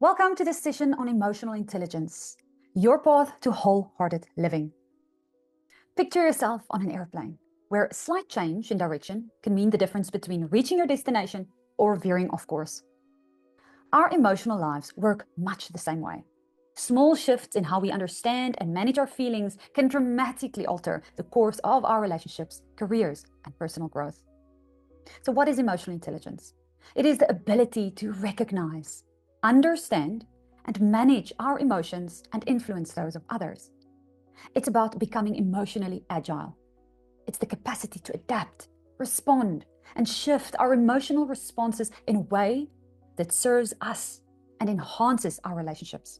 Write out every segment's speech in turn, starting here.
Welcome to this session on emotional intelligence, your path to wholehearted living. Picture yourself on an airplane, where a slight change in direction can mean the difference between reaching your destination or veering off course. Our emotional lives work much the same way. Small shifts in how we understand and manage our feelings can dramatically alter the course of our relationships, careers, and personal growth. So, what is emotional intelligence? It is the ability to recognize, understand, and manage our emotions and influence those of others. It's about becoming emotionally agile. It's the capacity to adapt, respond, and shift our emotional responses in a way that serves us and enhances our relationships.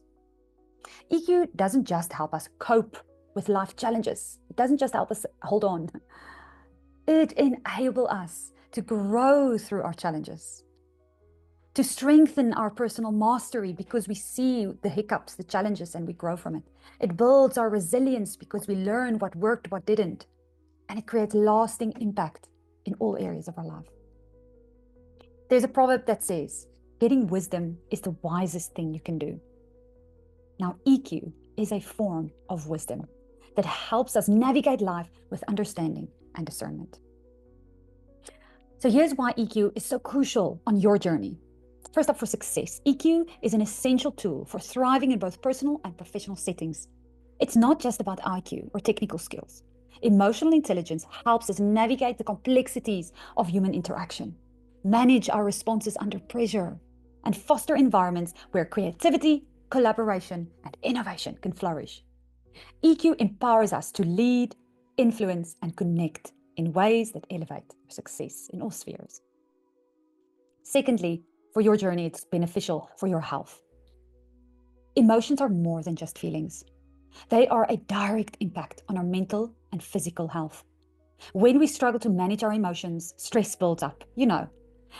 EQ doesn't just help us cope with life challenges. It doesn't just help us hold on. It enables us to grow through our challenges, to strengthen our personal mastery because we see the hiccups, the challenges, and we grow from it. It builds our resilience because we learn what worked, what didn't, and it creates lasting impact in all areas of our life. There's a proverb that says, getting wisdom is the wisest thing you can do. Now, EQ is a form of wisdom that helps us navigate life with understanding and discernment. So here's why EQ is so crucial on your journey. First up, for success, EQ is an essential tool for thriving in both personal and professional settings. It's not just about IQ or technical skills. Emotional intelligence helps us navigate the complexities of human interaction, manage our responses under pressure, and foster environments where creativity, collaboration, and innovation can flourish. EQ empowers us to lead, influence, and connect in ways that elevate our success in all spheres. Secondly, for your journey, it's beneficial for your health. Emotions are more than just feelings. They are a direct impact on our mental and physical health. When we struggle to manage our emotions, stress builds up,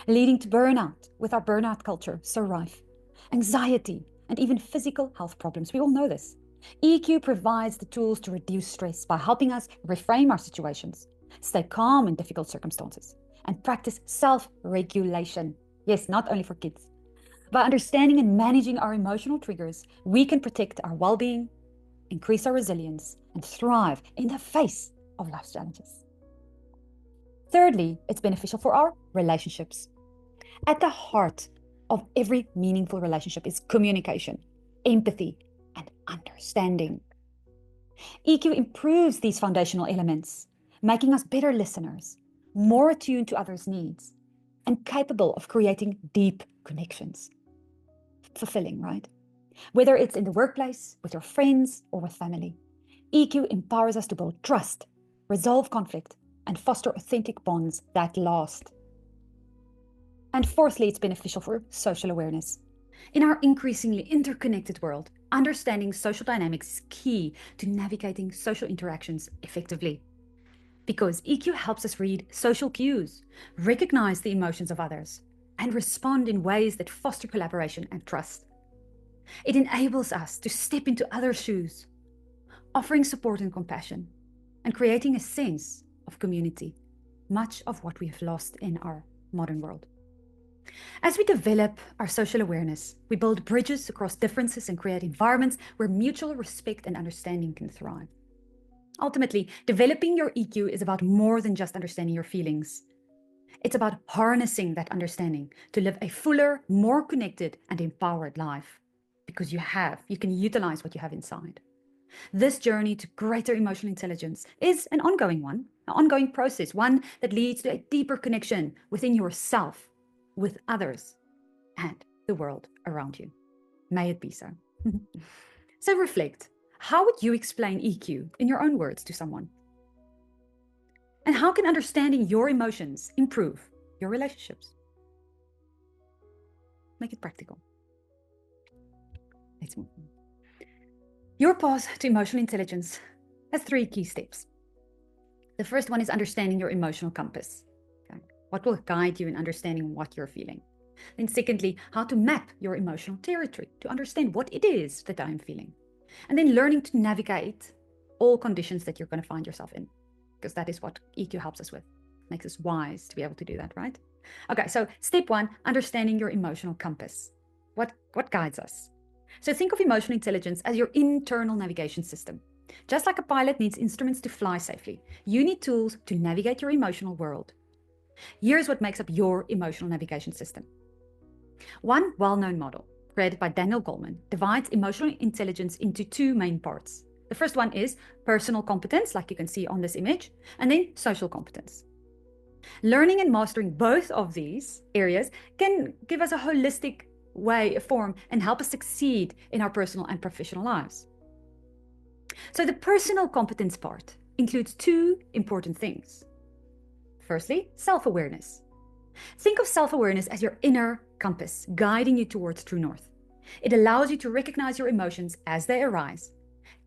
leading to burnout, with our burnout culture so rife, anxiety, and even physical health problems. We all know this. EQ provides the tools to reduce stress by helping us reframe our situations, stay calm in difficult circumstances, and practice self-regulation. Yes, not only for kids. By understanding and managing our emotional triggers, we can protect our well-being, increase our resilience, and thrive in the face of life's challenges. Thirdly, it's beneficial for our relationships. At the heart of every meaningful relationship is communication, empathy, and understanding. EQ improves these foundational elements, making us better listeners, more attuned to others' needs, and capable of creating deep connections. Fulfilling, right? Whether it's in the workplace, with your friends, or with family, EQ empowers us to build trust, resolve conflict, and foster authentic bonds that last. And fourthly, it's beneficial for social awareness. In our increasingly interconnected world, understanding social dynamics is key to navigating social interactions effectively. Because EQ helps us read social cues, recognize the emotions of others, and respond in ways that foster collaboration and trust. It enables us to step into others' shoes, offering support and compassion, and creating a sense of community, much of what we have lost in our modern world. As we develop our social awareness, we build bridges across differences and create environments where mutual respect and understanding can thrive. Ultimately, developing your EQ is about more than just understanding your feelings. It's about harnessing that understanding to live a fuller, more connected, and empowered life. Because you can utilize what you have inside. This journey to greater emotional intelligence is an ongoing process, one that leads to a deeper connection within yourself, with others, and the world around you. May it be so. So reflect. How would you explain EQ in your own words to someone? And how can understanding your emotions improve your relationships? Make it practical. Let's move on. Your path to emotional intelligence has 3 key steps. The first one is understanding your emotional compass. Okay? What will guide you in understanding what you're feeling? Then secondly, how to map your emotional territory to understand what it is that I'm feeling. And then learning to navigate all conditions that you're going to find yourself in, because that is what EQ helps us with. Makes us wise to be able to do that, right? Okay, so step 1, understanding your emotional compass. What guides us? So think of emotional intelligence as your internal navigation system. Just like a pilot needs instruments to fly safely, you need tools to navigate your emotional world. Here's what makes up your emotional navigation system. One well-known model, created by Daniel Goleman, divides emotional intelligence into two main parts. The first one is personal competence, like you can see on this image, and then social competence. Learning and mastering both of these areas can give us a holistic way, a form, and help us succeed in our personal and professional lives. So the personal competence part includes two important things. Firstly, self-awareness. Think of self-awareness as your inner compass, guiding you towards true north. It allows you to recognize your emotions as they arise,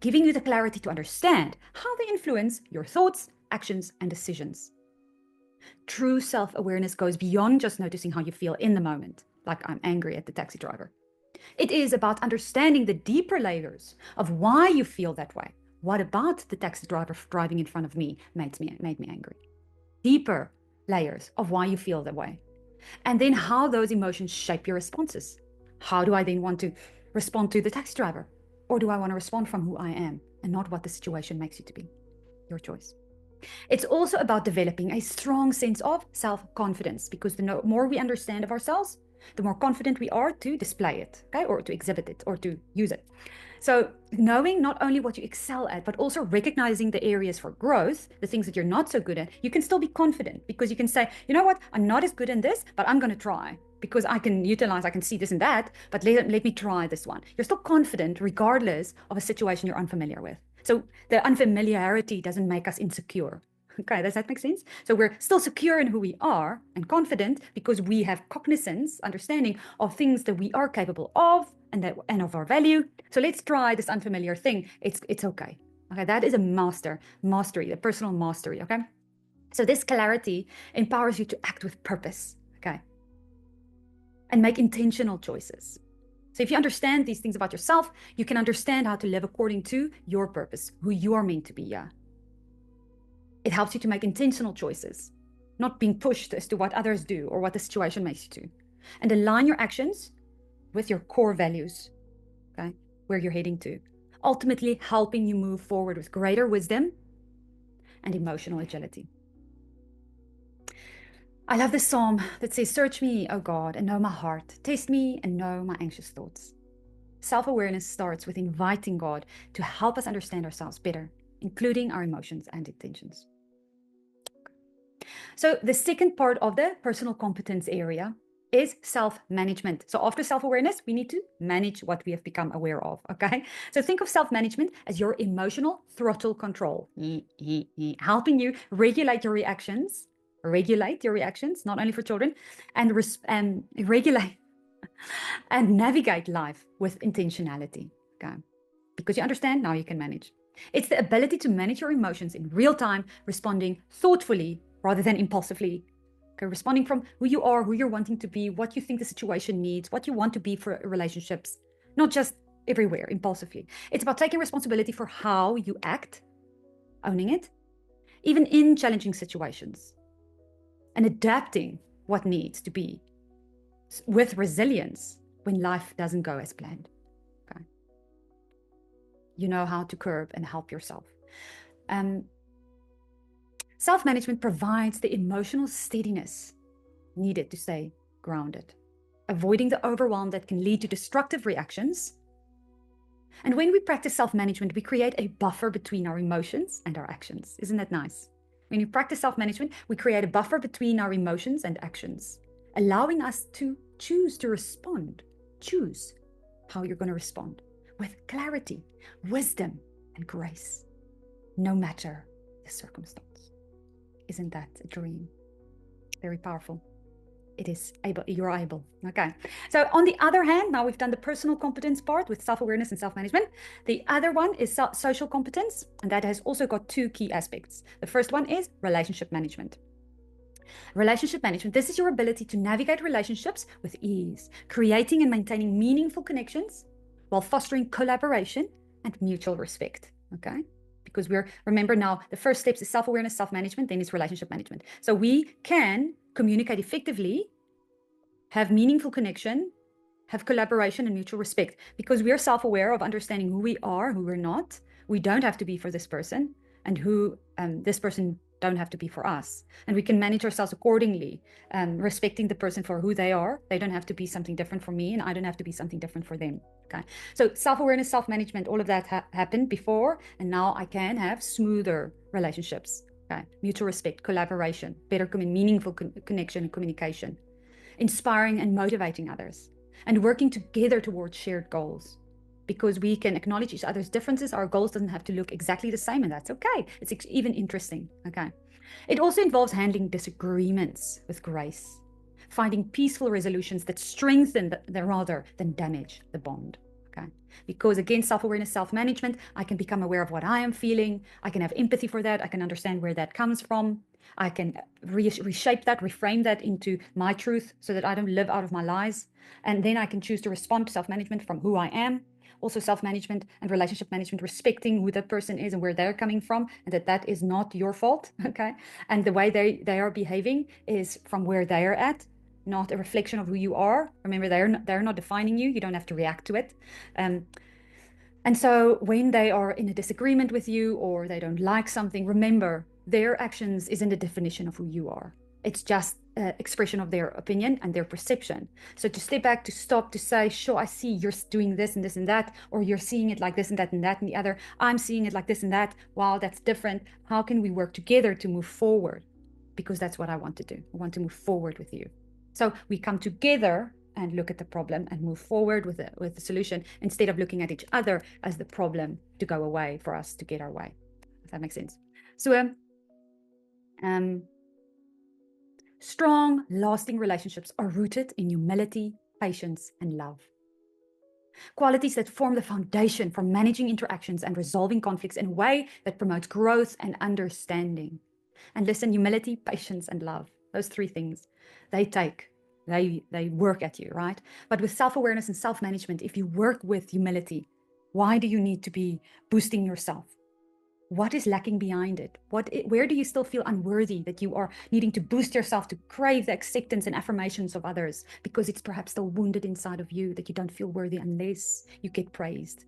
giving you the clarity to understand how they influence your thoughts, actions, and decisions. True self-awareness goes beyond just noticing how you feel in the moment, like I'm angry at the taxi driver. It is about understanding the deeper layers of why you feel that way. What about the taxi driver driving in front of me made me angry? Deeper layers of why you feel that way. And then how those emotions shape your responses. How do I then want to respond to the taxi driver? Or do I want to respond from who I am and not what the situation makes you to be? Your choice. It's also about developing a strong sense of self-confidence, because the more we understand of ourselves, the more confident we are to display it, okay, or to exhibit it, or to use it. So knowing not only what you excel at, but also recognizing the areas for growth, the things that you're not so good at, you can still be confident, because you can say, you know what, I'm not as good in this, but I'm going to try, because I can see this and that, but let me try this one. You're still confident regardless of a situation you're unfamiliar with. So the unfamiliarity doesn't make us insecure. Okay, does that make sense? So we're still secure in who we are and confident because we have cognizance, understanding of things that we are capable of and of our value. So let's try this unfamiliar thing. It's okay. Okay, that is a mastery, the personal mastery. Okay, so this clarity empowers you to act with purpose. Okay, and make intentional choices. So if you understand these things about yourself, you can understand how to live according to your purpose, who you are meant to be. Yeah. It helps you to make intentional choices, not being pushed as to what others do or what the situation makes you do. And align your actions with your core values, okay, where you're heading to, ultimately helping you move forward with greater wisdom and emotional agility. I love this psalm that says, "Search me, O God, and know my heart. Test me and know my anxious thoughts." Self-awareness starts with inviting God to help us understand ourselves better, including our emotions and intentions. So the second part of the personal competence area is self-management. So after self-awareness, we need to manage what we have become aware of, okay? So think of self-management as your emotional throttle control, helping you regulate your reactions, not only for children, and regulate and navigate life with intentionality, okay? Because you understand, now you can manage. It's the ability to manage your emotions in real time, responding thoughtfully rather than impulsively. Okay, responding from who you are, who you're wanting to be, what you think the situation needs, what you want to be for relationships, not just everywhere, impulsively. It's about taking responsibility for how you act, owning it, even in challenging situations, and adapting what needs to be with resilience when life doesn't go as planned. Okay. You know how to curb and help yourself. Self-management provides the emotional steadiness needed to stay grounded, avoiding the overwhelm that can lead to destructive reactions. And when we practice self-management, we create a buffer between our emotions and our actions. Isn't that nice? When you practice self-management, we create a buffer between our emotions and actions, allowing us to choose to respond. Choose how you're going to respond with clarity, wisdom, and grace, no matter the circumstance. Isn't that a dream? Very powerful. It is able, you're able. Okay. So on the other hand, now we've done the personal competence part with self-awareness and self-management. The other one is social competence, and that has also got two key aspects. The first one is relationship management. Relationship management, this is your ability to navigate relationships with ease, creating and maintaining meaningful connections while fostering collaboration and mutual respect. Okay. Because remember now, the first steps is self-awareness, self-management, then it's relationship management. So we can communicate effectively, have meaningful connection, have collaboration and mutual respect, because we are self-aware of understanding who we are, who we're not. We don't have to be for this person, and who this person don't have to be for us. And we can manage ourselves accordingly, respecting the person for who they are. They don't have to be something different for me, and I don't have to be something different for them. Okay. So self-awareness, self-management, all of that happened before, and now I can have smoother relationships. Okay. Mutual respect, collaboration, better meaningful connection and communication, inspiring and motivating others, and working together towards shared goals. Because we can acknowledge each other's differences, our goals doesn't have to look exactly the same, and that's okay. It's even interesting. Okay. It also involves handling disagreements with grace, finding peaceful resolutions that strengthen rather than damage the bond. Okay. Because again, self-awareness, self-management, I can become aware of what I am feeling. I can have empathy for that. I can understand where that comes from. I can reshape that, reframe that into my truth so that I don't live out of my lies. And then I can choose to respond to self-management from who I am. Also self-management and relationship management, respecting who that person is and where they're coming from, and that is not your fault. Okay. And the way they are behaving is from where they are at, not a reflection of who you are. Remember, they're not defining you. You don't have to react to it. And so when they are in a disagreement with you, or they don't like something, remember, their actions isn't a definition of who you are. It's just an expression of their opinion and their perception. So to step back, to stop, to say, sure, I see you're doing this and this and that, or you're seeing it like this and that and that and the other. I'm seeing it like this and that. Wow, that's different. How can we work together to move forward? Because that's what I want to do. I want to move forward with you. So we come together and look at the problem and move forward with the solution, instead of looking at each other as the problem to go away for us to get our way. If that makes sense. So strong, lasting relationships are rooted in humility, patience, and love. Qualities that form the foundation for managing interactions and resolving conflicts in a way that promotes growth and understanding. And listen, humility, patience, and love, those three things, they work at you, right? But with self-awareness and self-management, if you work with humility, why do you need to be boosting yourself? What is lacking behind it? Where do you still feel unworthy, that you are needing to boost yourself to crave the acceptance and affirmations of others, because it's perhaps still wounded inside of you that you don't feel worthy unless you get praised?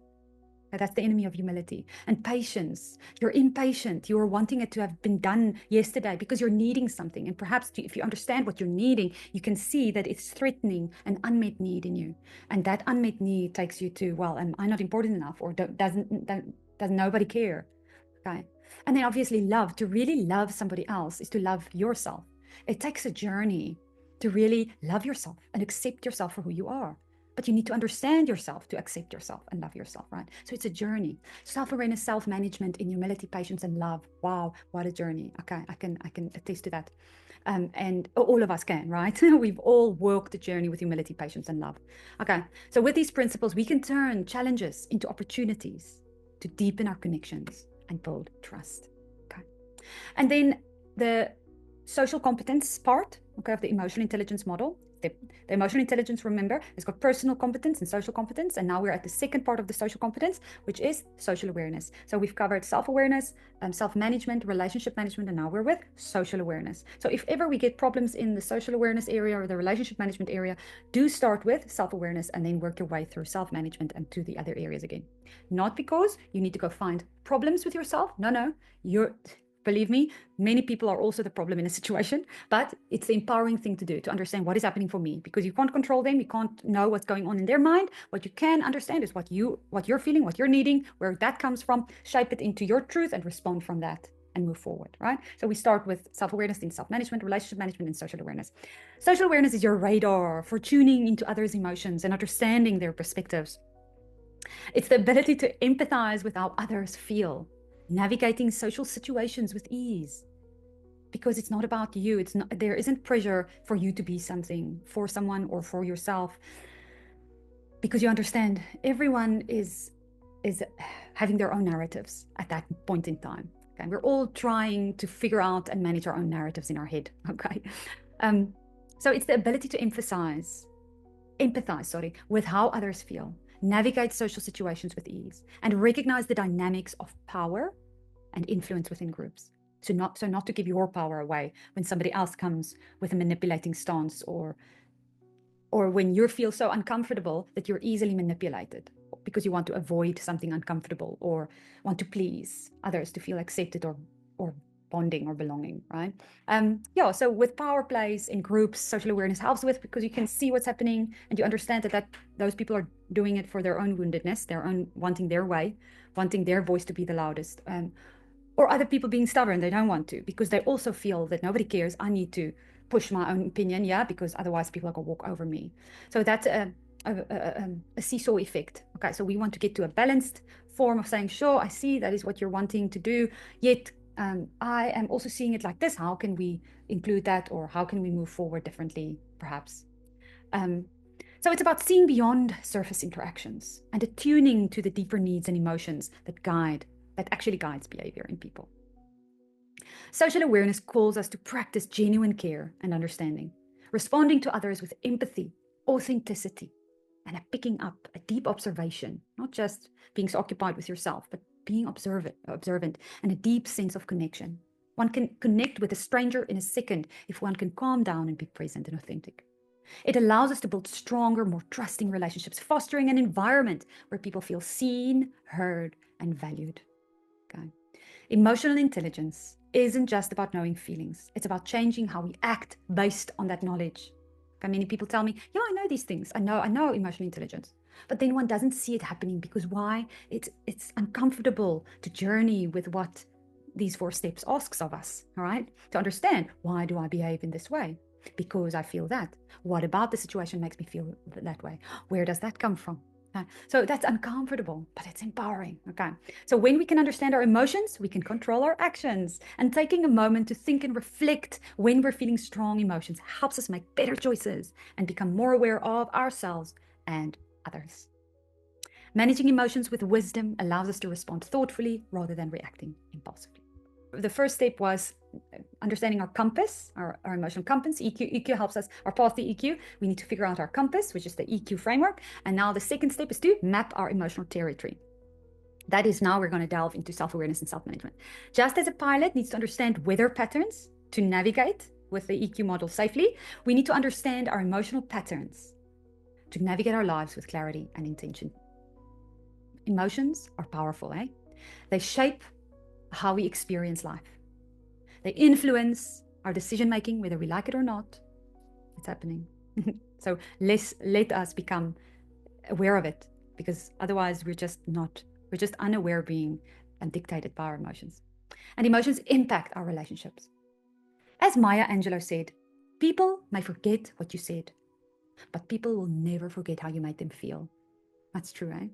That's the enemy of humility. And patience. You're impatient. You're wanting it to have been done yesterday because you're needing something. And perhaps if you understand what you're needing, you can see that it's threatening an unmet need in you. And that unmet need takes you to, well, am I not important enough? Or does nobody care? Okay. And then obviously love. To really love somebody else is to love yourself. It takes a journey to really love yourself and accept yourself for who you are. But you need to understand yourself to accept yourself and love yourself, right? So it's a journey. Self-awareness, self-management in humility, patience, and love. Wow, what a journey. Okay, I can attest to that. And all of us can, right? We've all walked the journey with humility, patience, and love. Okay, so with these principles, we can turn challenges into opportunities to deepen our connections and build trust. Okay. And then the social competence part, okay, of the emotional intelligence model. The emotional intelligence, remember, has got personal competence and social competence. And now we're at the second part of the social competence, which is social awareness. So we've covered self-awareness, self-management, relationship management, and now we're with social awareness. So if ever we get problems in the social awareness area or the relationship management area, do start with self-awareness and then work your way through self-management and to the other areas again. Not because you need to go find problems with yourself. No, believe me, many people are also the problem in a situation, but it's the empowering thing to do, to understand what is happening for me, because you can't control them. You can't know what's going on in their mind. What you can understand is what you're feeling, what you're needing, where that comes from, shape it into your truth and respond from that and move forward, right? So we start with self-awareness, then self-management, relationship management, and social awareness. Social awareness is your radar for tuning into others' emotions and understanding their perspectives. It's the ability to empathize with how others feel, navigating social situations with ease, because it's not about you. There isn't pressure for you to be something for someone or for yourself, because you understand everyone is having their own narratives at that point in time. Okay, we're all trying to figure out and manage our own narratives in our head. Okay, so it's the ability to empathize with how others feel, navigate social situations with ease, and recognize the dynamics of power and influence within groups. So not to give your power away when somebody else comes with a manipulating stance or or when you feel so uncomfortable that you're easily manipulated because you want to avoid something uncomfortable or want to please others to feel accepted or bonding or belonging, right? Yeah, so with power plays in groups, social awareness helps with, because you can see what's happening and you understand that those people are doing it for their own woundedness, their own wanting their way, wanting their voice to be the loudest, or other people being stubborn, they don't want to, because they also feel that nobody cares, I need to push my own opinion, yeah, because otherwise people are going to walk over me. So that's a seesaw effect. Okay, so we want to get to a balanced form of saying, sure, I see that is what you're wanting to do, yet I am also seeing it like this. How can we include that, or how can we move forward differently, perhaps? So it's about seeing beyond surface interactions and attuning to the deeper needs and emotions that actually guides behavior in people. Social awareness calls us to practice genuine care and understanding, responding to others with empathy, authenticity, and a picking up, a deep observation, not just being so occupied with yourself, but being observant, and a deep sense of connection. One can connect with a stranger in a second if one can calm down and be present and authentic. It allows us to build stronger, more trusting relationships, fostering an environment where people feel seen, heard, and valued. Okay. Emotional intelligence isn't just about knowing feelings. It's about changing how we act based on that knowledge. Okay, many people tell me, yeah, I know these things. I know emotional intelligence. But then one doesn't see it happening because why? It's uncomfortable to journey with what these 4 steps asks of us, all right? To understand, why do I behave in this way? Because I feel that. What about the situation makes me feel that way? Where does that come from? So that's uncomfortable, but it's empowering. Okay. So when we can understand our emotions, we can control our actions. And taking a moment to think and reflect when we're feeling strong emotions helps us make better choices and become more aware of ourselves and others. Managing emotions with wisdom allows us to respond thoughtfully rather than reacting impulsively. The first step was understanding our compass, our emotional compass. EQ helps us, our path to EQ. We need to figure out our compass, which is the EQ framework. And now the second step is to map our emotional territory. That is, now we're going to delve into self-awareness and self-management. Just as a pilot needs to understand weather patterns to navigate with the EQ model safely, we need to understand our emotional patterns to navigate our lives with clarity and intention. Emotions are powerful, eh? They shape how we experience life. They influence our decision-making, whether we like it or not. It's happening. So let us become aware of it, because otherwise we're just unaware, being dictated by our emotions. And emotions impact our relationships. As Maya Angelou said, people may forget what you said, but people will never forget how you made them feel. That's true, eh?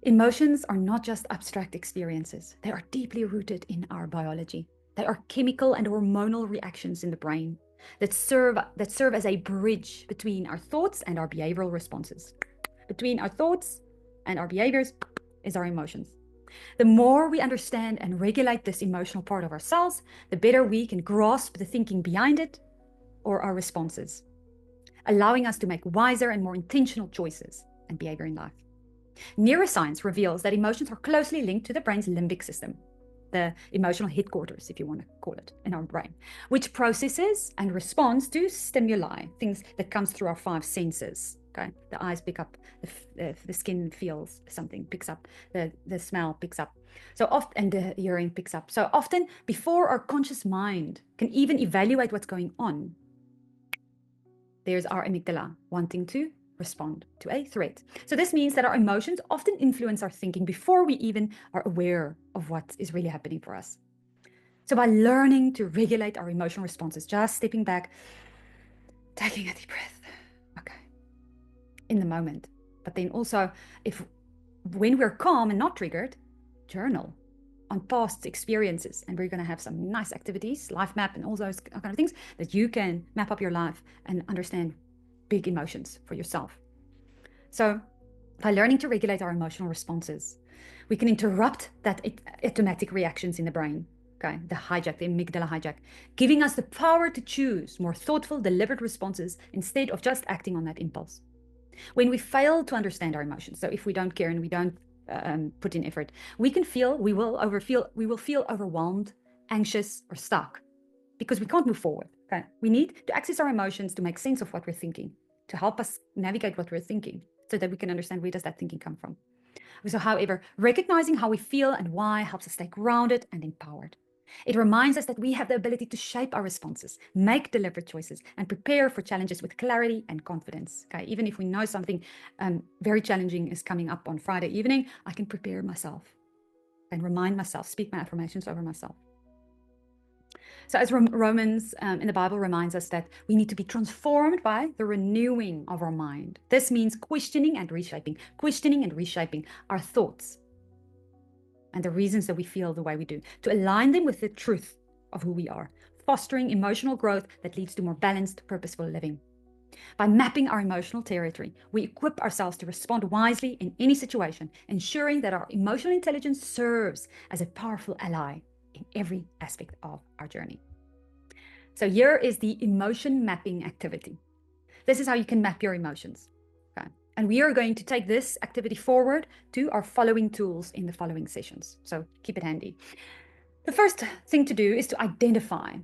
Emotions are not just abstract experiences. They are deeply rooted in our biology. They are chemical and hormonal reactions in the brain that serve as a bridge between our thoughts and our behavioral responses. Between our thoughts and our behaviors is our emotions. The more we understand and regulate this emotional part of ourselves, the better we can grasp the thinking behind it or our responses, allowing us to make wiser and more intentional choices and behavior in life. Neuroscience reveals that emotions are closely linked to the brain's limbic system, the emotional headquarters, if you want to call it, in our brain, which processes and responds to stimuli, things that comes through our 5 senses. Okay, the eyes pick up, the skin feels something, picks up, the smell picks up. So often, and the hearing picks up. So often, before our conscious mind can even evaluate what's going on, there's our amygdala wanting to respond to a threat. So this means that our emotions often influence our thinking before we even are aware of what is really happening for us. So by learning to regulate our emotional responses, just stepping back, taking a deep breath, okay, in the moment. But then also, when we're calm and not triggered, journal on past experiences, and we're going to have some nice activities, life map and all those kind of things that you can map up your life and understand big emotions for yourself. So by learning to regulate our emotional responses, we can interrupt that automatic reactions in the brain, okay, the amygdala hijack, giving us the power to choose more thoughtful, deliberate responses instead of just acting on that impulse. When we fail to understand our emotions, so if we don't care and we don't put in effort, we will feel overwhelmed, anxious, or stuck, because we can't move forward. Okay, we need to access our emotions to make sense of what we're thinking, to help us navigate what we're thinking, so that we can understand where does that thinking come from. So, however, recognizing how we feel and why helps us stay grounded and empowered. It reminds us that we have the ability to shape our responses, make deliberate choices, and prepare for challenges with clarity and confidence. Okay, even if we know something very challenging is coming up on Friday evening, I can prepare myself and remind myself, speak my affirmations over myself. So as Romans in the Bible reminds us that we need to be transformed by the renewing of our mind. This means questioning and reshaping our thoughts and the reasons that we feel the way we do, to align them with the truth of who we are, fostering emotional growth that leads to more balanced, purposeful living. By mapping our emotional territory, we equip ourselves to respond wisely in any situation, ensuring that our emotional intelligence serves as a powerful ally in every aspect of our journey. So here is the emotion mapping activity. This is how you can map your emotions. Okay. And we are going to take this activity forward to our following tools in the following sessions. So keep it handy. The first thing to do is to identify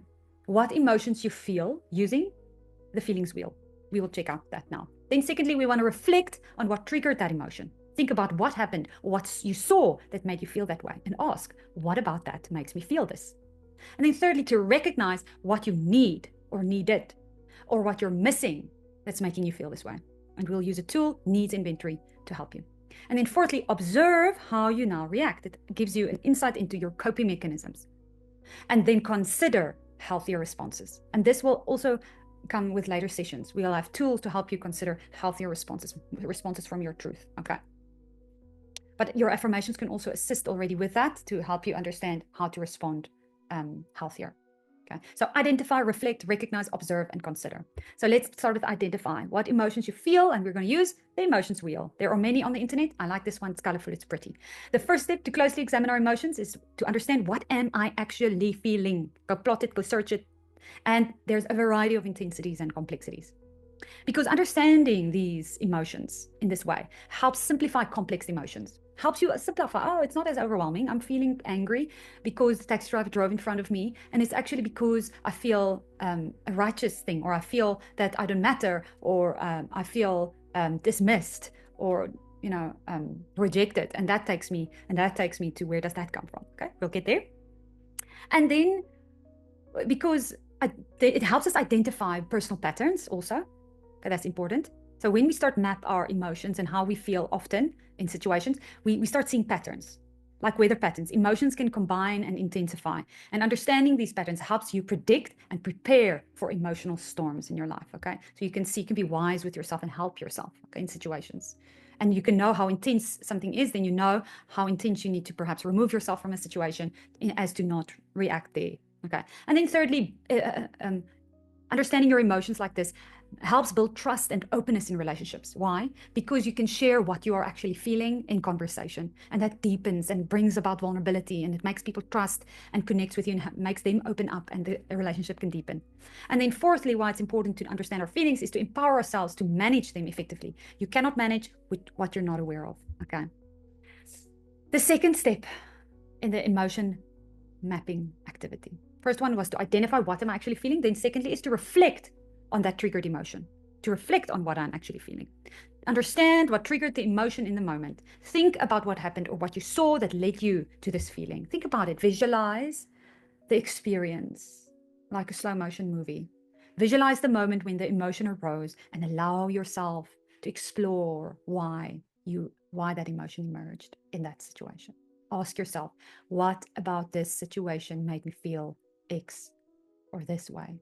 what emotions you feel using the feelings wheel. We will check out that now. Then secondly, we want to reflect on what triggered that emotion. Think about what happened, what you saw that made you feel that way, and ask, what about that makes me feel this? And then thirdly, to recognize what you need or needed, or what you're missing that's making you feel this way. And we'll use a tool, needs inventory, to help you. And then fourthly, observe how you now react. It gives you an insight into your coping mechanisms. And then consider healthier responses. And this will also come with later sessions. We'll have tools to help you consider healthier responses from your truth. Okay. But your affirmations can also assist already with that to help you understand how to respond healthier. Okay. So identify, reflect, recognize, observe, and consider. So let's start with identify what emotions you feel, and we're going to use the emotions wheel. There are many on the internet. I like this one. It's colorful. It's pretty. The first step to closely examine our emotions is to understand, what am I actually feeling? Go plot it, go search it. And there's a variety of intensities and complexities. Because understanding these emotions in this way helps simplify complex emotions. Helps you simplify, oh, it's not as overwhelming. I'm feeling angry because the taxi driver drove in front of me. And it's actually because I feel a righteous thing, or I feel that I don't matter, or I feel dismissed, or rejected. And that takes me to, where does that come from? Okay, we'll get there. And then, because it helps us identify personal patterns also. Okay, that's important. So when we start map our emotions and how we feel often in situations, we start seeing patterns, like weather patterns. Emotions can combine and intensify. And understanding these patterns helps you predict and prepare for emotional storms in your life, okay? So you can be wise with yourself and help yourself, okay, in situations. And you can know how intense something is, then you know how intense you need to perhaps remove yourself from a situation as to not react there, okay? And then thirdly, understanding your emotions like this helps build trust and openness in relationships. Why? Because you can share what you are actually feeling in conversation, and that deepens and brings about vulnerability, and it makes people trust and connects with you and makes them open up, and the relationship can deepen. And then fourthly, why it's important to understand our feelings is to empower ourselves to manage them effectively. You cannot manage with what you're not aware of, okay? The second step in the emotion mapping activity. First one was to identify what am I actually feeling. Then secondly is to reflect on that triggered emotion, to reflect on what I'm actually feeling. Understand what triggered the emotion in the moment. Think about what happened or what you saw that led you to this feeling. Think about it. Visualize the experience like a slow motion movie. Visualize the moment when the emotion arose and allow yourself to explore why that emotion emerged in that situation. Ask yourself, what about this situation made me feel X or this way?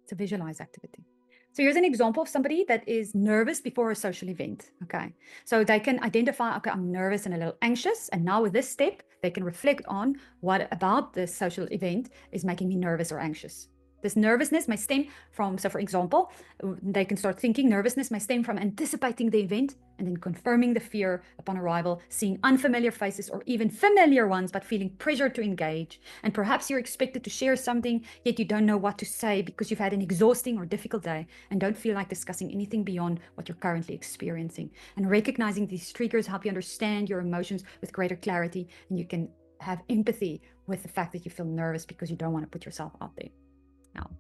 It's a visualize activity. So here's an example of somebody that is nervous before a social event, okay? So they can identify, okay, I'm nervous and a little anxious. And now with this step, they can reflect on what about this social event is making me nervous or anxious. This nervousness may stem from, so for example, they can start thinking nervousness may stem from anticipating the event and then confirming the fear upon arrival, seeing unfamiliar faces or even familiar ones, but feeling pressure to engage. And perhaps you're expected to share something, yet you don't know what to say because you've had an exhausting or difficult day and don't feel like discussing anything beyond what you're currently experiencing. And recognizing these triggers help you understand your emotions with greater clarity, and you can have empathy with the fact that you feel nervous because you don't want to put yourself out there. now.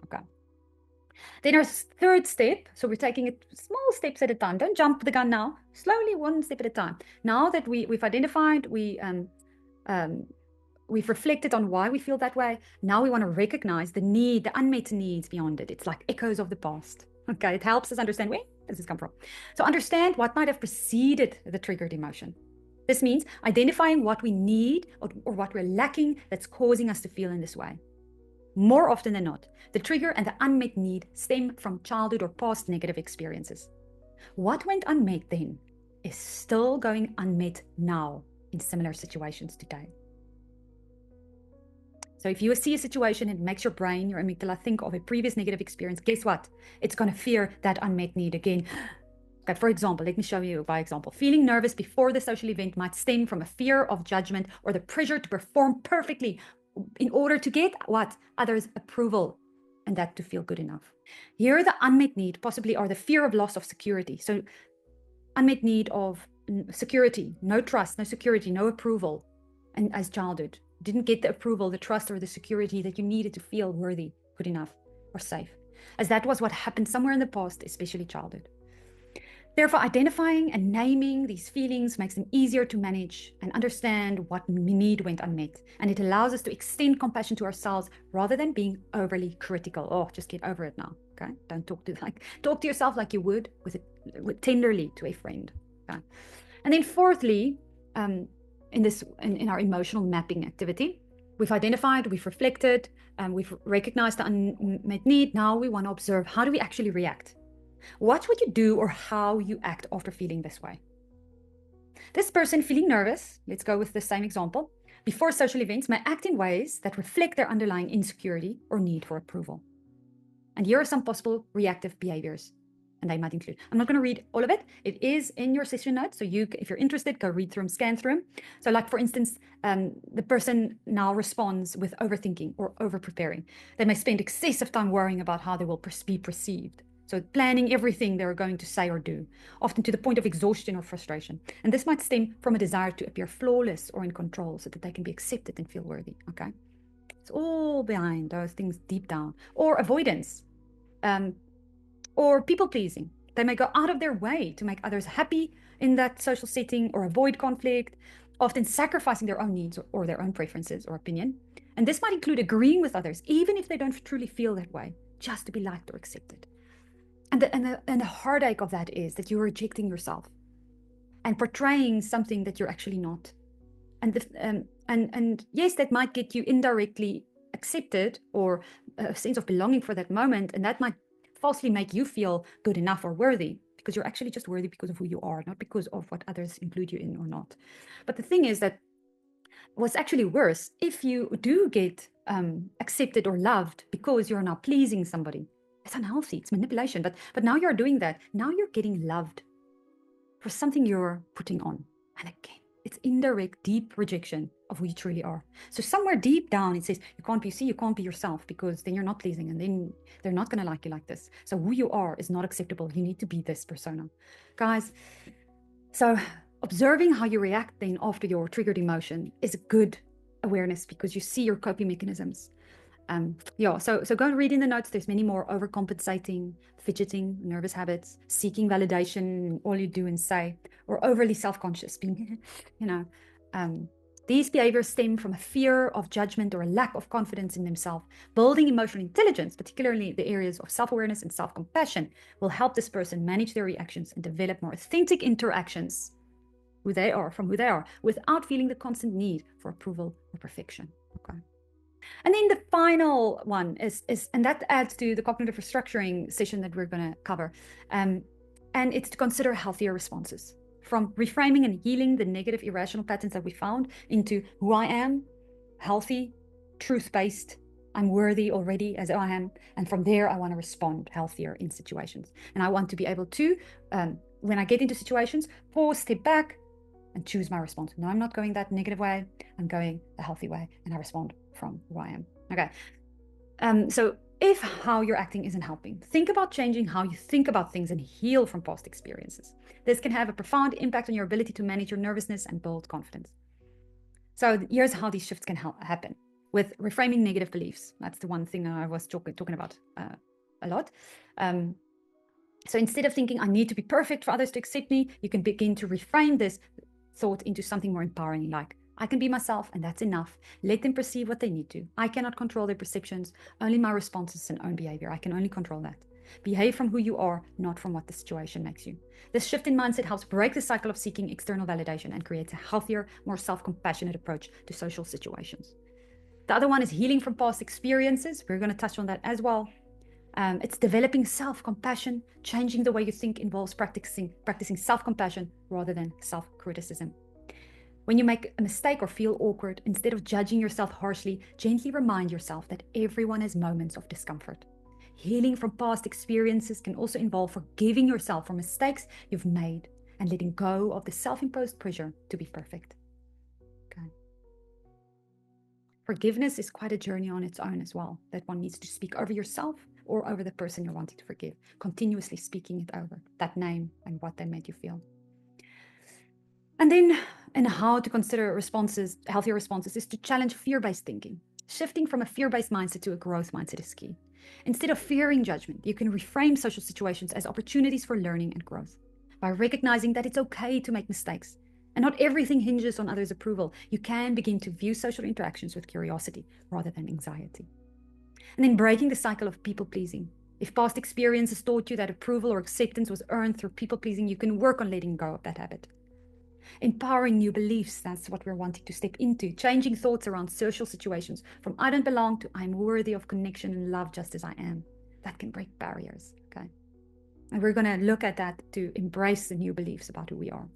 Okay. Then our third step, so we're taking it small steps at a time. Don't jump the gun now. Slowly, one step at a time. Now that we've identified, we've reflected on why we feel that way. Now we want to recognize the need, the unmet needs beyond it. It's like echoes of the past. Okay, it helps us understand where does this come from. So understand what might have preceded the triggered emotion. This means identifying what we need or what we're lacking that's causing us to feel in this way. More often than not, the trigger and the unmet need stem from childhood or past negative experiences. What went unmet then is still going unmet now in similar situations today. So if you see a situation and it makes your brain, your amygdala, think of a previous negative experience, guess what? It's going to fear that unmet need again. Okay, for example, let me show you by example. Feeling nervous before the social event might stem from a fear of judgment or the pressure to perform perfectly in order to get what? Others' approval, and that to feel good enough. Here, the unmet need possibly are the fear of loss of security. So unmet need of security, no trust, no security, no approval. And as childhood, didn't get the approval, the trust, or the security that you needed to feel worthy, good enough, or safe. As that was what happened somewhere in the past, especially childhood. Therefore, identifying and naming these feelings makes them easier to manage and understand what need went unmet. And it allows us to extend compassion to ourselves rather than being overly critical. Oh, just get over it now. Okay. Don't talk to yourself like you would tenderly to a friend. Okay? And then fourthly, in our emotional mapping activity, we've identified, we've reflected, we've recognized the unmet need. Now we want to observe, how do we actually react? What would you do or how you act after feeling this way? This person feeling nervous, let's go with the same example, before social events may act in ways that reflect their underlying insecurity or need for approval. And here are some possible reactive behaviors, and they might include, I'm not going to read all of it. It is in your session notes. So if you're interested, go read through them, scan through them. So like, for instance, the person now responds with overthinking or over-preparing. They may spend excessive time worrying about how they will be perceived. So planning everything they're going to say or do, often to the point of exhaustion or frustration. And this might stem from a desire to appear flawless or in control so that they can be accepted and feel worthy, okay? It's all behind those things deep down. Or avoidance, or people-pleasing. They may go out of their way to make others happy in that social setting or avoid conflict, often sacrificing their own needs or their own preferences or opinion. And this might include agreeing with others, even if they don't truly feel that way, just to be liked or accepted. And the heartache of that is that you're rejecting yourself and portraying something that you're actually not. And yes, that might get you indirectly accepted or a sense of belonging for that moment, and that might falsely make you feel good enough or worthy, because you're actually just worthy because of who you are, not because of what others include you in or not. But the thing is that what's actually worse, if you do get accepted or loved because you're now pleasing somebody, it's unhealthy, it's manipulation. But now you're doing that. Now you're getting loved for something you're putting on. And again, it's indirect, deep rejection of who you truly are. So somewhere deep down, it says, you can't be yourself, because then you're not pleasing and then they're not going to like you like this. So who you are is not acceptable. You need to be this persona. Guys, so observing how you react then after your triggered emotion is a good awareness, because you see your coping mechanisms. So go and read in the notes. There's many more: overcompensating, fidgeting, nervous habits, seeking validation in all you do and say, or overly self-conscious, being, these behaviors stem from a fear of judgment or a lack of confidence in themselves. Building emotional intelligence, particularly the areas of self-awareness and self-compassion, will help this person manage their reactions and develop more authentic interactions from who they are, without feeling the constant need for approval or perfection. Okay. And then the final one is and that adds to the cognitive restructuring session that we're going to cover. And it's to consider healthier responses, from reframing and healing the negative irrational patterns that we found into who I am, healthy, truth-based, I'm worthy already as I am. And from there, I want to respond healthier in situations. And I want to be able to, when I get into situations, pause, step back, and choose my response. No, I'm not going that negative way. I'm going the healthy way, and I respond from who I am. Okay. So if how you're acting isn't helping, think about changing how you think about things and heal from past experiences. This can have a profound impact on your ability to manage your nervousness and build confidence. So here's how these shifts can happen. with reframing negative beliefs. That's the one thing I was talking about a lot. So instead of thinking, I need to be perfect for others to accept me, you can begin to reframe this thought into something more empowering, like, I can be myself and that's enough. Let them perceive what they need to. I cannot control their perceptions, only my responses and own behavior. I can only control that. Behave from who you are, not from what the situation makes you. This shift in mindset helps break the cycle of seeking external validation and creates a healthier, more self-compassionate approach to social situations. The other one is healing from past experiences. We're going to touch on that as well. It's developing self-compassion. Changing the way you think involves practicing self-compassion rather than self-criticism. When you make a mistake or feel awkward, instead of judging yourself harshly, gently remind yourself that everyone has moments of discomfort. Healing from past experiences can also involve forgiving yourself for mistakes you've made and letting go of the self-imposed pressure to be perfect. Okay. Forgiveness is quite a journey on its own as well, that one needs to speak over yourself or over the person you're wanting to forgive, continuously speaking it over, that name and what they made you feel. And then, how to consider responses, healthier responses, is to challenge fear-based thinking. Shifting from a fear-based mindset to a growth mindset is key. Instead of fearing judgment, you can reframe social situations as opportunities for learning and growth. By recognizing that it's okay to make mistakes and not everything hinges on others' approval, you can begin to view social interactions with curiosity rather than anxiety. And then breaking the cycle of people-pleasing. If past experiences taught you that approval or acceptance was earned through people-pleasing, you can work on letting go of that habit. Empowering new beliefs, that's what we're wanting to step into. Changing thoughts around social situations from I don't belong to I'm worthy of connection and love just as I am. That can break barriers, okay? And we're going to look at that to embrace the new beliefs about who we are.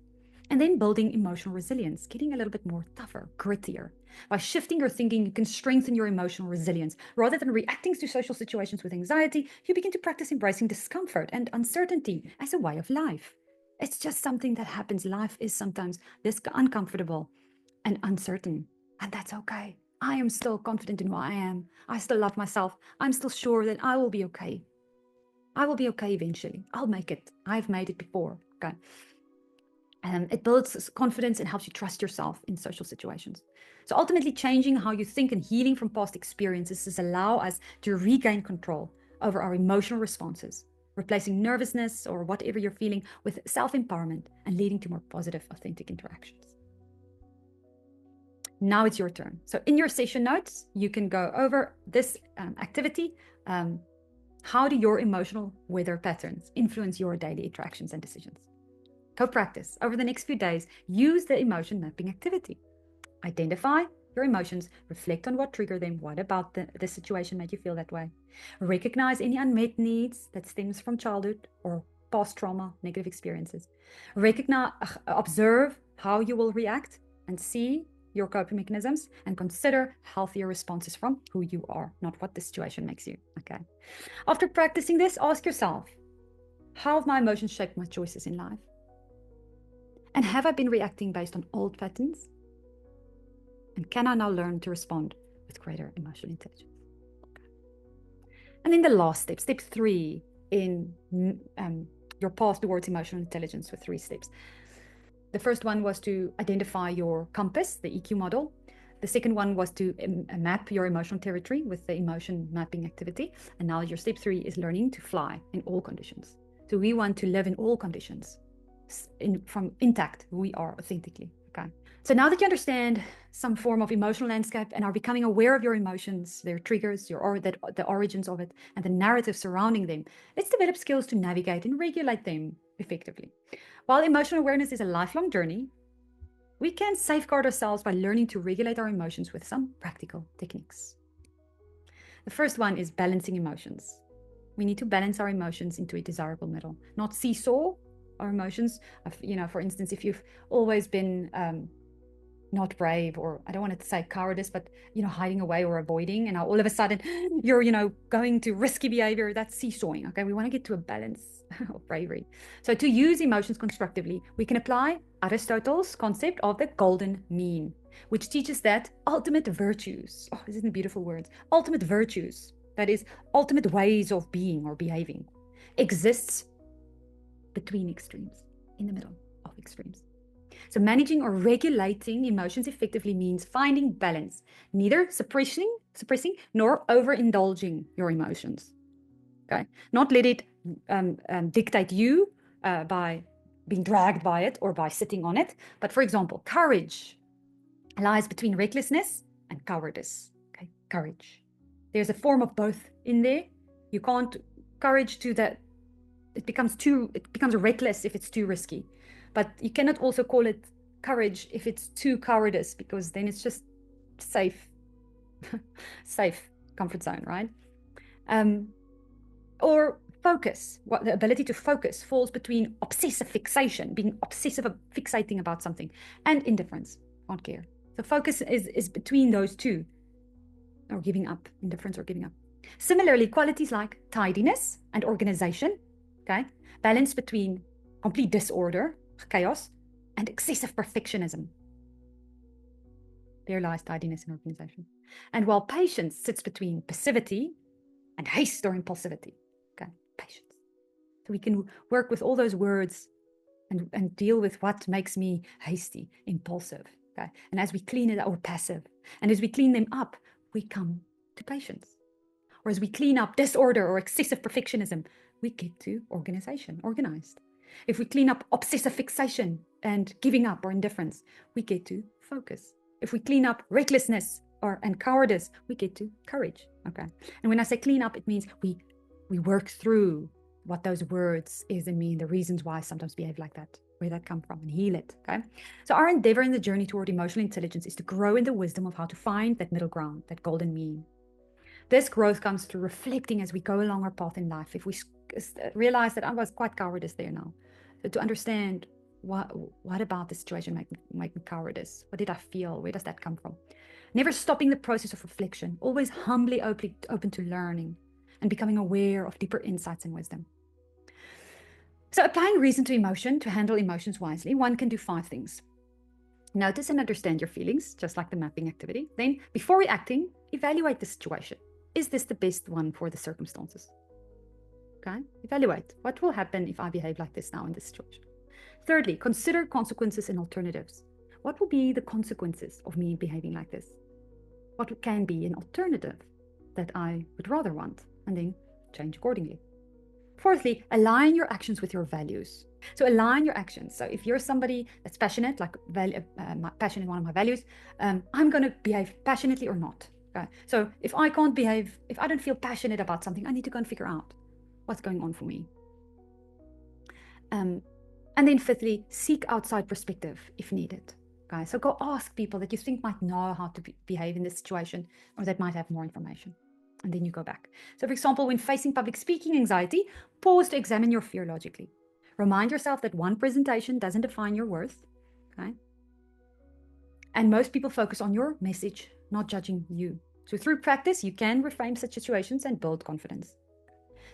And then building emotional resilience, getting a little bit more tougher, grittier. By shifting your thinking, you can strengthen your emotional resilience. Rather than reacting to social situations with anxiety, you begin to practice embracing discomfort and uncertainty as a way of life. It's just something that happens. Life is sometimes this uncomfortable and uncertain, and that's okay. I am still confident in who I am. I still love myself. I'm still sure that I will be okay. I will be okay eventually. I'll make it. I've made it before, okay? It builds confidence and helps you trust yourself in social situations. So ultimately, changing how you think and healing from past experiences allow us to regain control over our emotional responses, replacing nervousness or whatever you're feeling with self-empowerment and leading to more positive, authentic interactions. Now it's your turn. So in your session notes, you can go over this activity. How do your emotional weather patterns influence your daily interactions and decisions? Go practice. Over the next few days, use the emotion mapping activity. Identify your emotions, reflect on what triggered them, what about the situation made you feel that way. Recognize any unmet needs that stems from childhood or past trauma, negative experiences. Observe how you will react and see your coping mechanisms, and consider healthier responses from who you are, not what the situation makes you, okay? After practicing this, ask yourself, how have my emotions shaped my choices in life? And have I been reacting based on old patterns? And can I now learn to respond with greater emotional intelligence? Okay. And then the last step, step 3 in your path towards emotional intelligence, with 3 steps. The first one was to identify your compass, the EQ model. The second one was to map your emotional territory with the emotion mapping activity. And now your step 3 is learning to fly in all conditions. So we want to live in all conditions, from intact who we are authentically. Okay. So now that you understand some form of emotional landscape and are becoming aware of your emotions, their triggers, the origins of it, and the narrative surrounding them, let's develop skills to navigate and regulate them effectively. While emotional awareness is a lifelong journey, we can safeguard ourselves by learning to regulate our emotions with some practical techniques. The first one is balancing emotions. We need to balance our emotions into a desirable middle, not seesaw our emotions. For instance, if you've always been not brave, or I don't want to say cowardice, but hiding away or avoiding, and now all of a sudden you're going to risky behavior, that's seesawing. Okay, we want to get to a balance of bravery. So to use emotions constructively, we can apply Aristotle's concept of the golden mean, which teaches that ultimate virtues, isn't it beautiful words, ultimate virtues, that is ultimate ways of being or behaving, exists between extremes, in the middle of extremes. So managing or regulating emotions effectively means finding balance, neither suppressing nor overindulging your emotions. Okay, not let it dictate you by being dragged by it or by sitting on it. But for example, courage lies between recklessness and cowardice. Okay, courage. There's a form of both in there. You can't courage to that. It becomes reckless if it's too risky, but you cannot also call it courage if it's too cowardice, because then it's just safe comfort zone, right? Or focus. What the ability to focus falls between obsessive fixation, being obsessive fixating about something, and indifference, can't care. So focus is between those two, or giving up, indifference or giving up. Similarly, qualities like tidiness and organization, okay, balance between complete disorder, chaos, and excessive perfectionism. There lies tidiness and organization. And while patience sits between passivity and haste or impulsivity, okay, patience. So we can work with all those words and deal with what makes me hasty, impulsive, okay? And as we clean it, or passive, and as we clean them up, we come to patience. Or as we clean up disorder or excessive perfectionism, we get to organization, organized. If we clean up obsessive fixation and giving up or indifference, we get to focus. If we clean up recklessness and cowardice, we get to courage, okay? And when I say clean up, it means we work through what those words is and mean, the reasons why I sometimes behave like that, where that come from, and heal it, okay? So our endeavor in the journey toward emotional intelligence is to grow in the wisdom of how to find that middle ground, that golden mean. This growth comes through reflecting as we go along our path in life. If we realize that I was quite cowardice there now, so to understand what about the situation make me cowardice? What did I feel? Where does that come from? Never stopping the process of reflection, always humbly open to learning and becoming aware of deeper insights and wisdom. So applying reason to emotion to handle emotions wisely, one can do 5 things. Notice and understand your feelings, just like the mapping activity. Then, before reacting, evaluate the situation. Is this the best one for the circumstances? Okay, evaluate. What will happen if I behave like this now in this situation? Thirdly, consider consequences and alternatives. What will be the consequences of me behaving like this? What can be an alternative that I would rather want? And then change accordingly. Fourthly, align your actions with your values. So align your actions. So if you're somebody that's passionate, like passion is one of my values, I'm going to behave passionately or not. Okay? So if I can't behave, if I don't feel passionate about something, I need to go and figure out what's going on for me. And then fifthly, seek outside perspective if needed. Okay? So go ask people that you think might know how to behave in this situation, or that might have more information. And then you go back. So for example, when facing public speaking anxiety, pause to examine your fear logically. Remind yourself that one presentation doesn't define your worth. Okay? And most people focus on your message, not judging you. So through practice, you can reframe such situations and build confidence.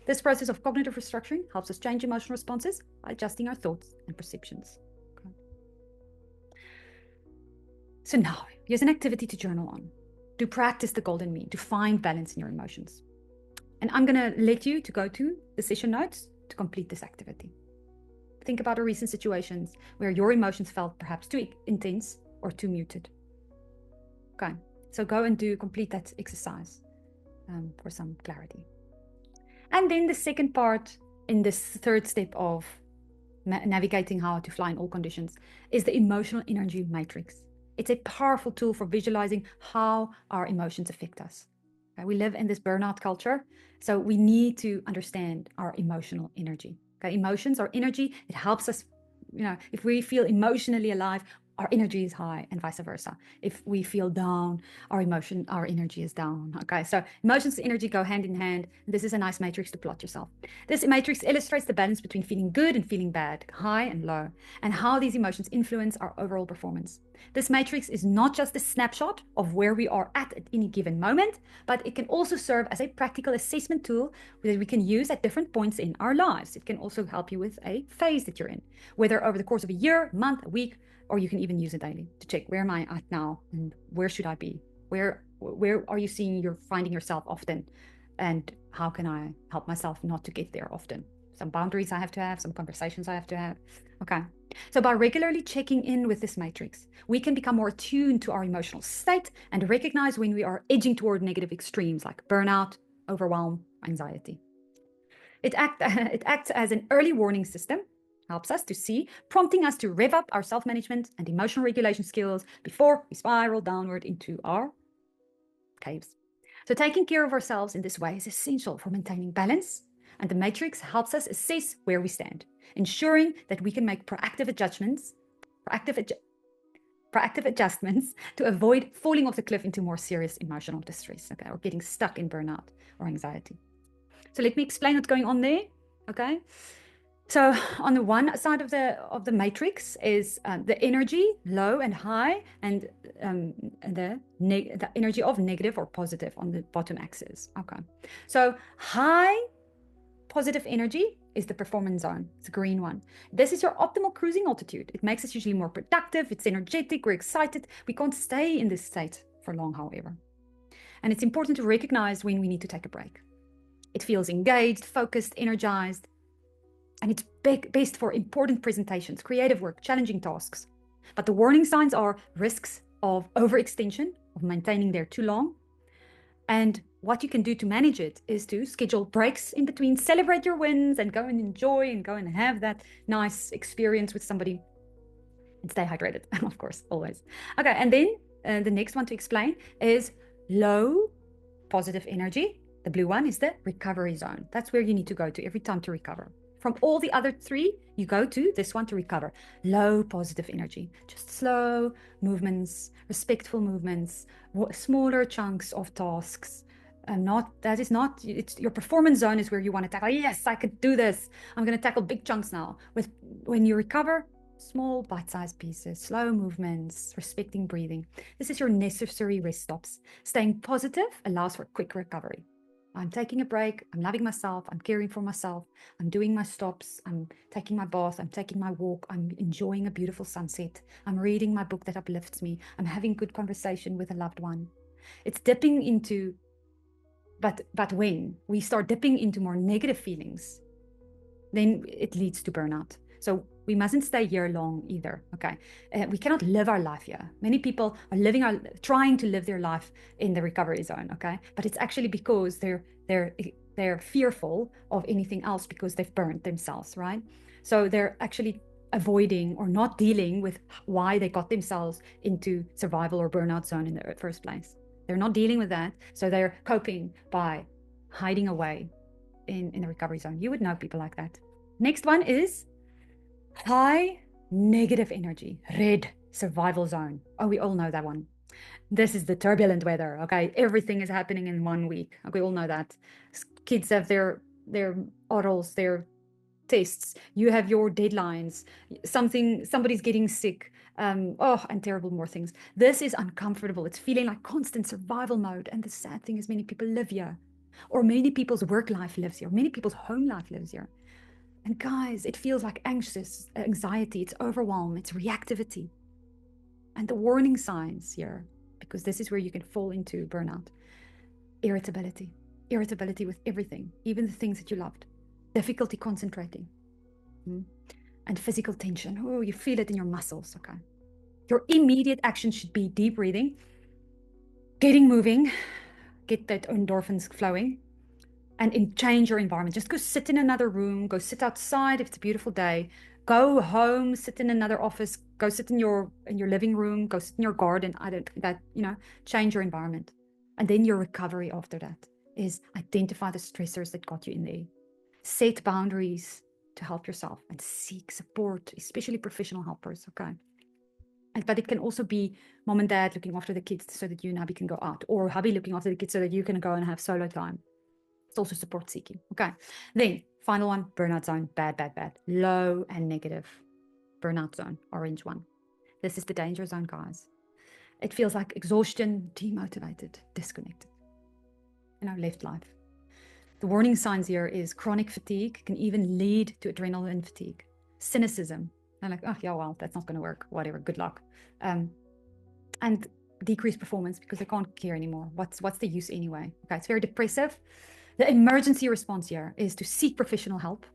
This process of cognitive restructuring helps us change emotional responses by adjusting our thoughts and perceptions. Okay. So now, here's an activity to journal on. To practice the golden mean, to find balance in your emotions. And I'm going to let you to go to the session notes to complete this activity. Think about recent situations where your emotions felt perhaps too intense or too muted. Okay, so go and complete that exercise for some clarity. And then the second part in this third step of navigating how to fly in all conditions is the emotional energy matrix. It's a powerful tool for visualizing how our emotions affect us. Okay? We live in this burnout culture, so we need to understand our emotional energy. Okay? Emotions are energy. It helps us, if we feel emotionally alive, our energy is high, and vice versa. If we feel down, our energy is down. Okay, so emotions and energy go hand in hand. This is a nice matrix to plot yourself. This matrix illustrates the balance between feeling good and feeling bad, high and low, and how these emotions influence our overall performance. This matrix is not just a snapshot of where we are at any given moment, but it can also serve as a practical assessment tool that we can use at different points in our lives. It can also help you with a phase that you're in, whether over the course of a year, month, a week, or you can even use it daily to check, where am I at now and where should I be? Where are you finding yourself often? And how can I help myself not to get there often? Some boundaries I have to have, some conversations I have to have. Okay. So by regularly checking in with this matrix, we can become more attuned to our emotional state and recognize when we are edging toward negative extremes like burnout, overwhelm, anxiety. It acts as an early warning system, helps us to see, prompting us to rev up our self-management and emotional regulation skills before we spiral downward into our caves. So taking care of ourselves in this way is essential for maintaining balance, and the matrix helps us assess where we stand, ensuring that we can make proactive adjustments to avoid falling off the cliff into more serious emotional distress, okay, or getting stuck in burnout or anxiety. So let me explain what's going on there, okay? So on the one side of the matrix is the energy, low and high, and the energy of negative or positive on the bottom axis. Okay. So high positive energy is the performance zone. It's a green one. This is your optimal cruising altitude. It makes us usually more productive. It's energetic. We're excited. We can't stay in this state for long, however. And it's important to recognize when we need to take a break. It feels engaged, focused, energized. And it's best for important presentations, creative work, challenging tasks. But the warning signs are risks of overextension, of maintaining there too long. And what you can do to manage it is to schedule breaks in between, celebrate your wins, and go and enjoy and go and have that nice experience with somebody. And stay hydrated, of course, always. Okay, and then the next one to explain is low positive energy. The blue one is the recovery zone. That's where you need to go to every time to recover. From all the other three, you go to this one to recover. Low positive energy, just slow movements, respectful movements, smaller chunks of tasks. It's your performance zone is where you want to tackle. Yes, I could do this. I'm going to tackle big chunks now. When you recover, small bite-sized pieces, slow movements, respecting breathing. This is your necessary rest stops. Staying positive allows for quick recovery. I'm taking a break, I'm loving myself, I'm caring for myself, I'm doing my stops, I'm taking my bath, I'm taking my walk, I'm enjoying a beautiful sunset, I'm reading my book that uplifts me, I'm having good conversation with a loved one. It's dipping into, but when we start dipping into more negative feelings, then it leads to burnout. So we mustn't stay here long either, okay? We cannot live our life here. Many people are trying to live their life in the recovery zone, okay? But it's actually because they're fearful of anything else because they've burned themselves, right? So they're actually avoiding or not dealing with why they got themselves into survival or burnout zone in the first place. They're not dealing with that, so they're coping by hiding away in the recovery zone. You would know people like that. Next one is high negative energy, red survival zone. Oh, we all know that one. This is the turbulent weather, okay? Everything is happening in 1 week. Okay, we all know that. Kids have their orals, their tests. You have your deadlines. Somebody's getting sick. And terrible more things. This is uncomfortable. It's feeling like constant survival mode. And the sad thing is many people live here. Or many people's work life lives here. Many people's home life lives here. And guys, it feels like anxiety, it's overwhelm, it's reactivity. And the warning signs here, because this is where you can fall into burnout. Irritability with everything, even the things that you loved. Difficulty concentrating. And physical tension. Oh, you feel it in your muscles, okay? Your immediate action should be deep breathing, getting moving, get that endorphins flowing, and change your environment. Just go sit in another room, go sit outside if it's a beautiful day, go home, sit in another office, go sit in your living room, go sit in your garden. Change your environment. And then your recovery after that is identify the stressors that got you in there. Set boundaries to help yourself and seek support, especially professional helpers, okay? But it can also be mom and dad looking after the kids so that you and hubby can go out, or hubby looking after the kids so that you can go and have solo time. It's also support seeking. Okay. Then final one, burnout zone, bad. Low and negative. Burnout zone, orange one. This is the danger zone, guys. It feels like exhaustion, demotivated, disconnected. Left life. The warning signs here is chronic fatigue can even lead to adrenaline fatigue, cynicism. I'm like, oh yeah, well, that's not going to work. Whatever, good luck. And decreased performance because they can't care anymore. What's the use anyway? Okay, it's very depressive. The emergency response here is to seek professional help,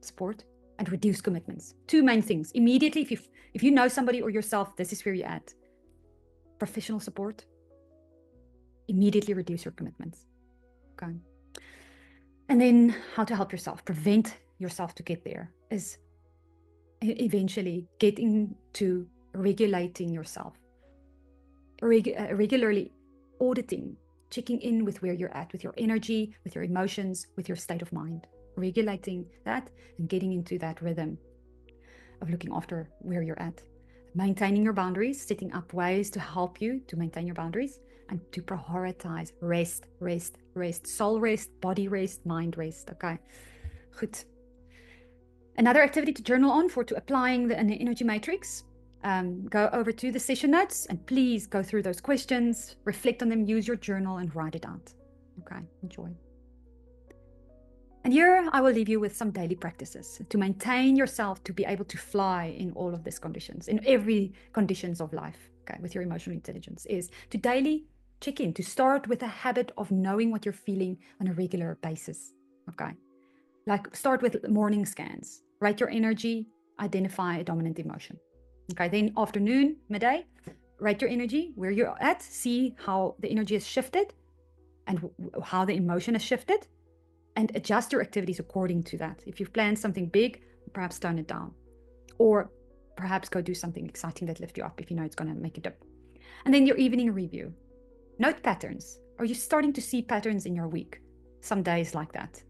support, and reduce commitments. Two main things. Immediately, if you know somebody or yourself, this is where you're at. Professional support. Immediately reduce your commitments. Okay. And then how to help yourself, prevent yourself to get there, is eventually getting to regulating yourself. Regularly auditing, checking in with where you're at, with your energy, with your emotions, with your state of mind. Regulating that and getting into that rhythm of looking after where you're at. Maintaining your boundaries, setting up ways to help you to maintain your boundaries, and to prioritize rest, rest, rest, soul rest, body rest, mind rest. Okay, good. Another activity to journal on to applying the energy matrix. Go over to the session notes and please go through those questions, reflect on them, use your journal and write it out. Okay, enjoy. And here I will leave you with some daily practices to maintain yourself to be able to fly in all of these conditions, in every conditions of life, okay, with your emotional intelligence, is to daily check in, to start with a habit of knowing what you're feeling on a regular basis, okay? Like start with morning scans, write your energy, identify a dominant emotion, okay? Then afternoon, midday, write your energy, where you're at, see how the energy has shifted and how the emotion has shifted, and adjust your activities according to that. If you've planned something big, perhaps tone it down. Or perhaps go do something exciting that lifts you up if you know it's going to make a dip. And then your evening review. Note patterns. Are you starting to see patterns in your week? Some days like that.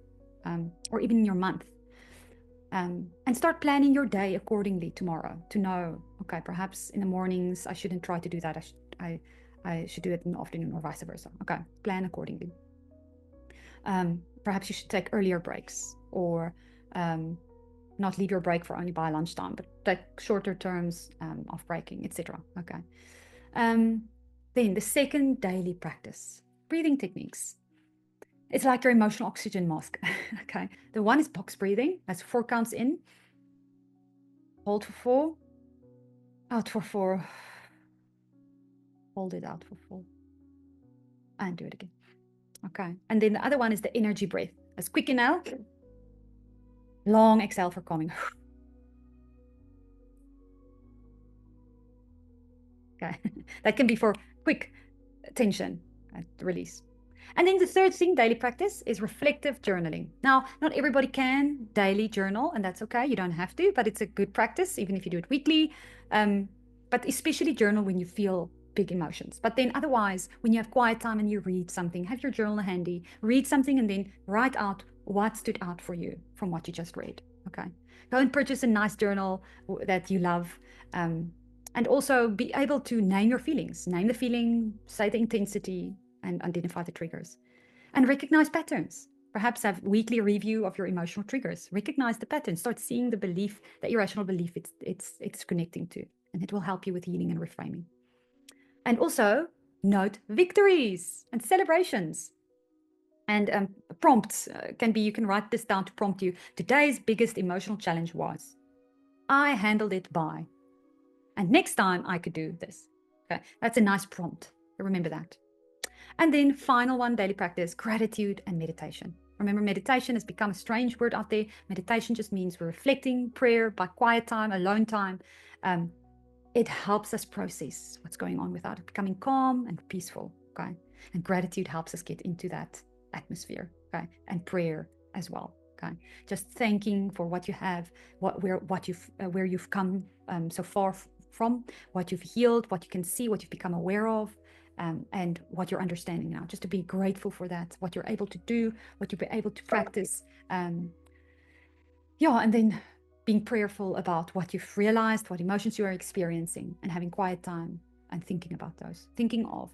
Or even in your month. And start planning your day accordingly tomorrow to know, okay, perhaps in the mornings I shouldn't try to do that. I should do it in the afternoon or vice versa. Okay, plan accordingly. Perhaps you should take earlier breaks, or not leave your break for only by lunchtime, but take shorter terms of breaking, etc. Okay. Then the second daily practice, breathing techniques. It's like your emotional oxygen mask. Okay. The one is box breathing. That's 4 counts in. Hold for 4. Out for 4. Hold it out for 4. And do it again. Okay. And then the other one is the energy breath. That's quick inhale. Long exhale for calming. Okay. That can be for quick tension release. And then the third thing, daily practice, is reflective journaling. Now, not everybody can daily journal, and that's okay. You don't have to, but it's a good practice, even if you do it weekly. But especially journal when you feel big emotions. But then otherwise, when you have quiet time and you read something, have your journal handy, read something, and then write out what stood out for you from what you just read. Okay. Go and purchase a nice journal that you love. And also be able to name your feelings. Name the feeling, say the intensity, and identify the triggers. And recognize patterns. Perhaps have weekly review of your emotional triggers. Recognize the patterns. Start seeing the belief, the irrational belief it's connecting to. And it will help you with healing and reframing. And also note victories and celebrations. And prompts can be, you can write this down to prompt you. Today's biggest emotional challenge was, I handled it by, and next time I could do this. Okay, that's a nice prompt. Remember that. And then final one, daily practice, gratitude and meditation. Remember, meditation has become a strange word out there. Meditation just means we're reflecting, prayer, by quiet time, alone time. It helps us process what's going on without it, becoming calm and peaceful. Okay, and gratitude helps us get into that atmosphere. Okay, and prayer as well. Okay, just thanking for what you have, where you've come so far from, what you've healed, what you can see, what you've become aware of. And what you're understanding now, just to be grateful for that, what you're able to do, what you'll be able to practice. And then being prayerful about what you've realized, what emotions you are experiencing, and having quiet time and thinking about those, thinking of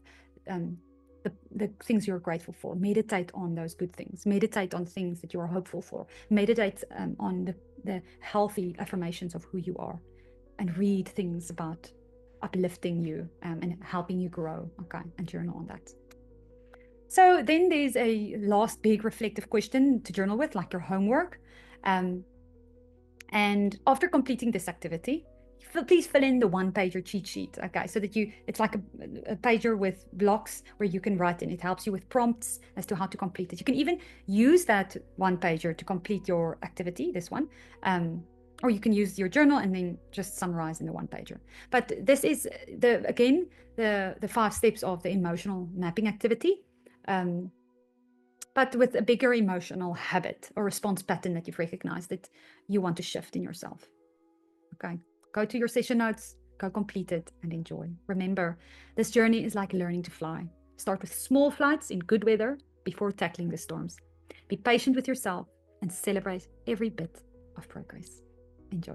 the things you're grateful for. Meditate on those good things. Meditate on things that you are hopeful for. Meditate on the healthy affirmations of who you are, and read things about uplifting you and helping you grow. Okay, and journal on that. So then there's a last big reflective question to journal with, like your homework. And after completing this activity, please fill in the 1-pager cheat sheet. Okay, so that it's like a pager with blocks where you can write in. It helps you with prompts as to how to complete it. You can even use that 1-pager to complete your activity, this one. Or you can use your journal and then just summarize in the one pager. But this is the 5 steps of the emotional mapping activity, but with a bigger emotional habit or response pattern that you've recognized that you want to shift in yourself. Okay, go to your session notes, go complete it and enjoy. Remember, this journey is like learning to fly. Start with small flights in good weather before tackling the storms. Be patient with yourself and celebrate every bit of progress. Enjoy.